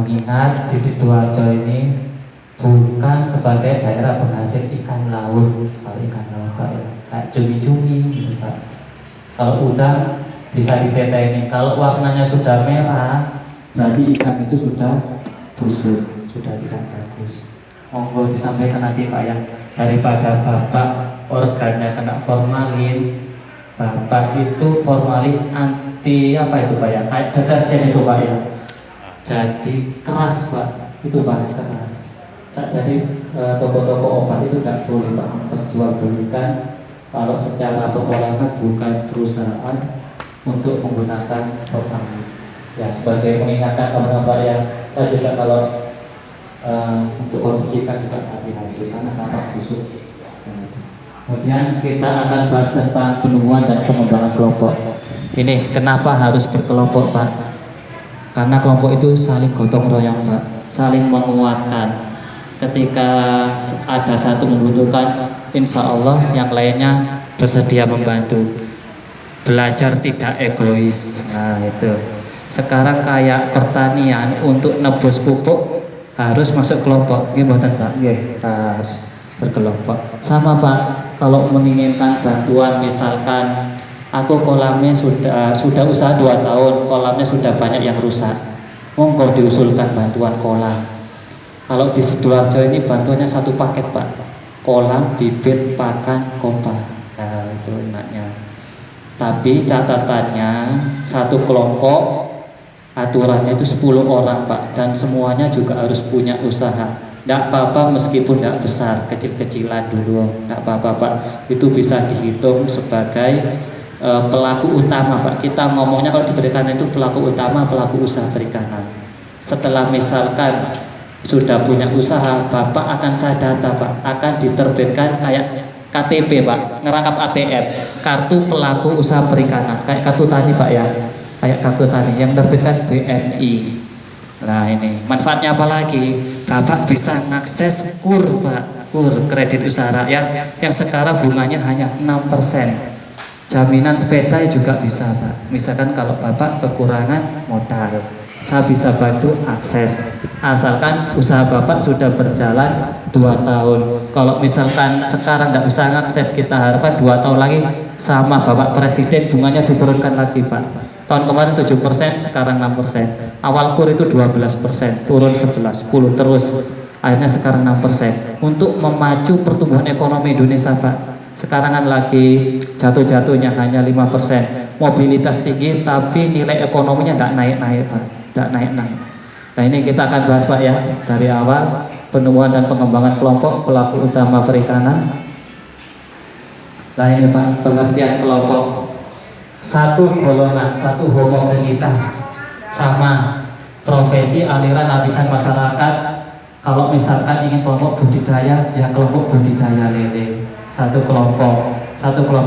Mengingat di Sidoarjo ini bukan sebagai daerah penghasil ikan laut. Kalau ikan laut Pak ya, kayak cumi-cumi gitu Pak. Kalau udang bisa ditetenin. Kalau warnanya sudah merah, berarti ikan itu sudah busuk, sudah tidak bagus. Monggo disampaikan nanti Pak ya. Daripada Bapak organnya kena formalin, Bapak itu formalin anti apa itu Pak ya? Kayak deterjen itu Pak ya. Jadi keras Pak, itu bahan keras. Jadi toko-toko obat itu tidak boleh Pak memperjualbelikan kalau secara perorangan bukan perusahaan untuk menggunakan formalin. Ya sebagai mengingatkan sama Pak ya, saya juga kalau untuk konsumsi ikan juga hati-hati karena tampak busuk. Kemudian kita akan bahas tentang penemuan dan pengembangan kelompok. Ini kenapa harus berkelompok Pak? Karena kelompok itu saling gotong royong Pak, saling menguatkan. Ketika ada satu membutuhkan, insya Allah yang lainnya bersedia membantu. Belajar tidak egois. Nah itu. Sekarang kayak pertanian untuk nebus pupuk harus masuk kelompok. Gimana Pak? Harus berkelompok. Sama Pak. Kalau menginginkan bantuan, misalkan aku kolamnya sudah usaha 2 tahun, kolamnya sudah banyak yang rusak. Monggo diusulkan bantuan kolam. Kalau di Sidoarjo ini bantuannya 1 paket Pak, kolam, bibit, pakan, kompa. Nah itu enaknya. Tapi catatannya satu kelompok aturannya itu 10 orang Pak, dan semuanya juga harus punya usaha. Tidak apa-apa meskipun tidak besar, kecil-kecilan dulu, tidak apa-apa Pak. Itu bisa dihitung sebagai pelaku utama Pak. Kita ngomongnya kalau di perikanan itu pelaku utama, pelaku usaha perikanan. Setelah misalkan sudah punya usaha, Bapak akan saya data Pak, akan diterbitkan kayak KTP Pak, ngerangkap ATM, kartu pelaku usaha perikanan, kayak kartu tani Pak ya, kayak kartu tani yang terbitkan BNI. Nah ini manfaatnya apa lagi? Bapak bisa mengakses KUR Pak, KUR kredit usaha rakyat yang sekarang bunganya hanya 6%. Jaminan sepeda juga bisa Pak. Misalkan kalau Bapak kekurangan modal, saya bisa bantu akses, asalkan usaha Bapak sudah berjalan 2 tahun. Kalau misalkan sekarang nggak bisa akses, kita harapkan 2 tahun lagi sama Bapak Presiden bunganya diturunkan lagi Pak. Tahun kemarin 7%, sekarang 6%. Awal KUR itu 12%, turun 11, 10 terus. Akhirnya sekarang 6%. Untuk memacu pertumbuhan ekonomi Indonesia Pak. Sekarang kan lagi jatuh-jatuhnya hanya 5%. Mobilitas tinggi tapi nilai ekonominya nggak naik-naik Pak. Nggak naik-naik. Nah ini kita akan bahas Pak ya, dari awal penemuan dan pengembangan kelompok pelaku utama perikanan. Nah ini Pak, pengertian kelompok. Satu golongan, satu homogenitas, sama profesi, aliran, lapisan masyarakat. Kalau misalkan ingin kelompok budidaya, ya kelompok budidaya lele. Satu kelompok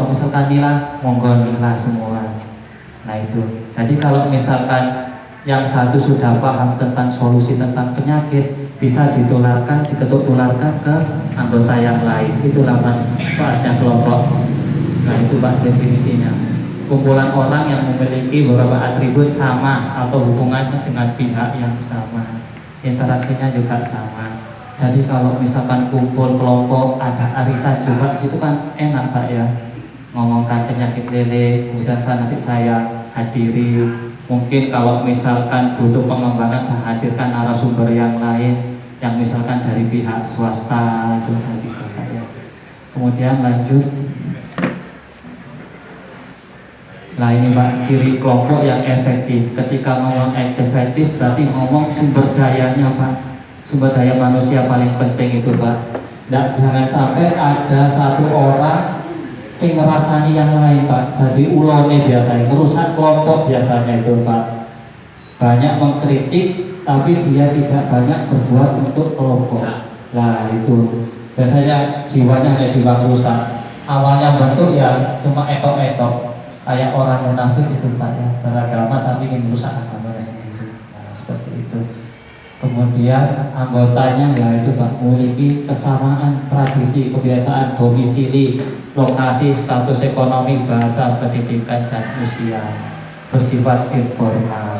misalkan nila, monggo nila semua. Nah itu. Jadi kalau misalkan yang satu sudah paham tentang solusi tentang penyakit, bisa ditularkan, diketuk-tularkan ke anggota yang lain. Itulah manfaatnya kelompok. Nah itu Pak definisinya. Kumpulan orang yang memiliki beberapa atribut sama atau hubungannya dengan pihak yang sama, interaksinya juga sama. Jadi kalau misalkan kumpul kelompok ada arisan juga gitu kan enak Pak ya, ngomongkan penyakit lele, kemudian nanti saya hadiri. Mungkin kalau misalkan butuh pengembangan, saya hadirkan narasumber yang lain yang misalkan dari pihak swasta, itu bisa Pak ya. Kemudian lanjut. Nah ini Pak, ciri kelompok yang efektif. Ketika ngomong efektif berarti ngomong sumber dayanya Pak. Sumber daya manusia paling penting itu Pak. Jangan sampai ada satu orang sing ngerasani yang lain Pak. Jadi ulone biasanya, merusak kelompok biasanya itu Pak. Banyak mengkritik tapi dia tidak banyak berbuat untuk kelompok. Nah itu biasanya jiwanya hanya jiwa merusak. Awalnya bentuk ya cuma etok-etok, kayak orang munafik itu Pak ya, beragama tapi ingin merusak agamanya sendiri. Nah, seperti itu. Kemudian anggotanya ya itu Pak, memiliki kesamaan tradisi, kebiasaan, domisili, lokasi, status ekonomi, bahasa, pendidikan, dan usia, bersifat informal.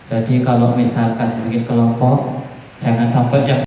Jadi kalau misalkan bikin kelompok, jangan sampai yang